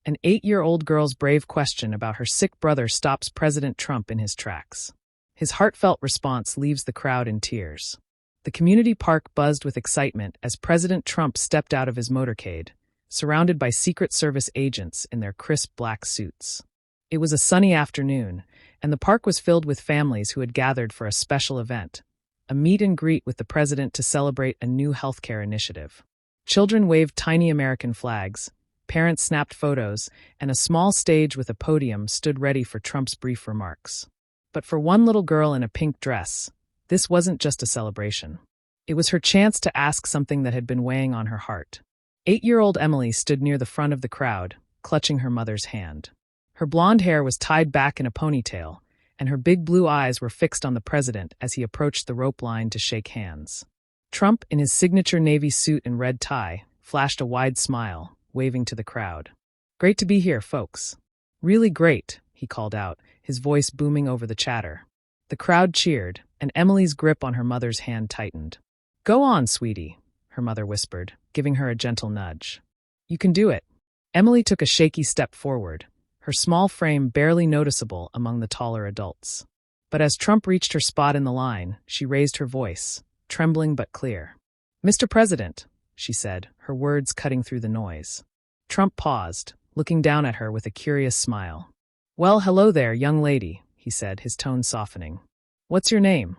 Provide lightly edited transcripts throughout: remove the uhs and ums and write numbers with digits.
An 8-year-old girl's brave question about her sick brother stops President Trump in his tracks. His heartfelt response leaves the crowd in tears. The community park buzzed with excitement as President Trump stepped out of his motorcade, surrounded by Secret Service agents in their crisp black suits. It was a sunny afternoon, and the park was filled with families who had gathered for a special event, a meet and greet with the president to celebrate a new healthcare initiative. Children waved tiny American flags, parents snapped photos, and a small stage with a podium stood ready for Trump's brief remarks. But for one little girl in a pink dress, this wasn't just a celebration. It was her chance to ask something that had been weighing on her heart. 8-year-old Emily stood near the front of the crowd, clutching her mother's hand. Her blonde hair was tied back in a ponytail, and her big blue eyes were fixed on the president as he approached the rope line to shake hands. Trump, in his signature navy suit and red tie, flashed a wide smile, waving to the crowd. "Great to be here, folks." "Really great," he called out, his voice booming over the chatter. The crowd cheered, and Emily's grip on her mother's hand tightened. "Go on, sweetie," her mother whispered, giving her a gentle nudge. "You can do it." Emily took a shaky step forward, her small frame barely noticeable among the taller adults. But as Trump reached her spot in the line, she raised her voice, trembling but clear. "Mr. President," she said, her words cutting through the noise. Trump paused, looking down at her with a curious smile. "Well, hello there, young lady," he said, his tone softening. "What's your name?"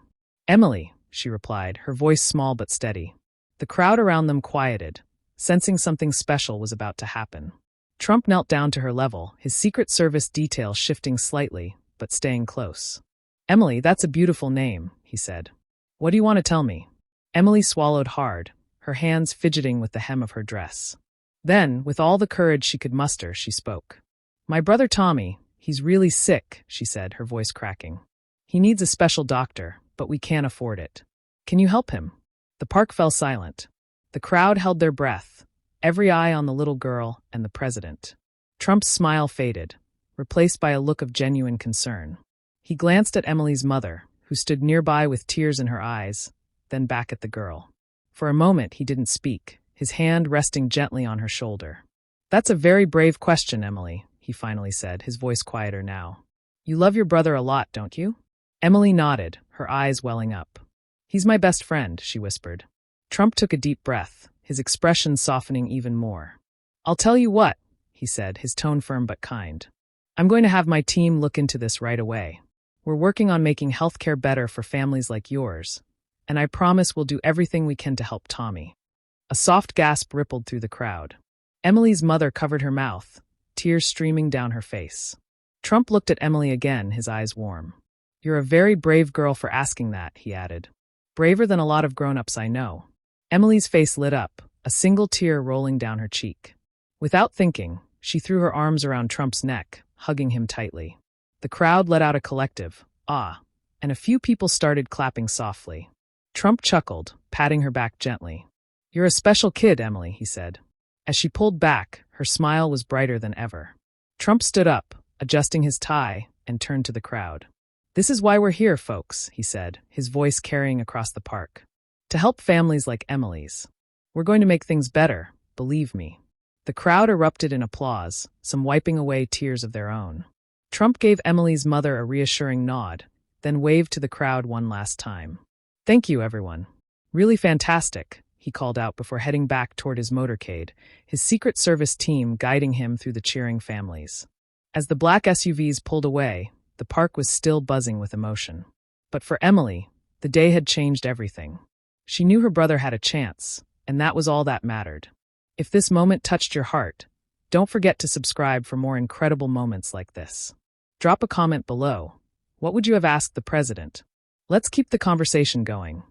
"Emily," she replied, her voice small but steady. The crowd around them quieted, sensing something special was about to happen. Trump knelt down to her level, his Secret Service detail shifting slightly, but staying close. "Emily, that's a beautiful name," he said. "What do you want to tell me?" Emily swallowed hard, her hands fidgeting with the hem of her dress. Then, with all the courage she could muster, she spoke. "My brother Tommy, he's really sick," she said, her voice cracking. "He needs a special doctor, but we can't afford it. Can you help him?" The park fell silent. The crowd held their breath, every eye on the little girl and the president. Trump's smile faded, replaced by a look of genuine concern. He glanced at Emily's mother, who stood nearby with tears in her eyes, then back at the girl. For a moment he didn't speak, his hand resting gently on her shoulder. "That's a very brave question, Emily," he finally said, his voice quieter now. "You love your brother a lot, don't you?" Emily nodded, her eyes welling up. "He's my best friend," she whispered. Trump took a deep breath, his expression softening even more. "I'll tell you what," he said, his tone firm but kind. "I'm going to have my team look into this right away. We're working on making healthcare better for families like yours, and I promise we'll do everything we can to help Tommy." A soft gasp rippled through the crowd. Emily's mother covered her mouth, tears streaming down her face. Trump looked at Emily again, his eyes warm. "You're a very brave girl for asking that," he added. "Braver than a lot of grown-ups I know." Emily's face lit up, a single tear rolling down her cheek. Without thinking, she threw her arms around Trump's neck, hugging him tightly. The crowd let out a collective, "Ah," and a few people started clapping softly. Trump chuckled, patting her back gently. "You're a special kid, Emily," he said. As she pulled back, her smile was brighter than ever. Trump stood up, adjusting his tie, and turned to the crowd. "This is why we're here, folks," he said, his voice carrying across the park. "To help families like Emily's. We're going to make things better, believe me." The crowd erupted in applause, some wiping away tears of their own. Trump gave Emily's mother a reassuring nod, then waved to the crowd one last time. "Thank you, everyone. Really fantastic," he called out before heading back toward his motorcade, his Secret Service team guiding him through the cheering families. As the black SUVs pulled away, the park was still buzzing with emotion. But for Emily, the day had changed everything. She knew her brother had a chance, and that was all that mattered. If this moment touched your heart, don't forget to subscribe for more incredible moments like this. Drop a comment below. What would you have asked the president? Let's keep the conversation going.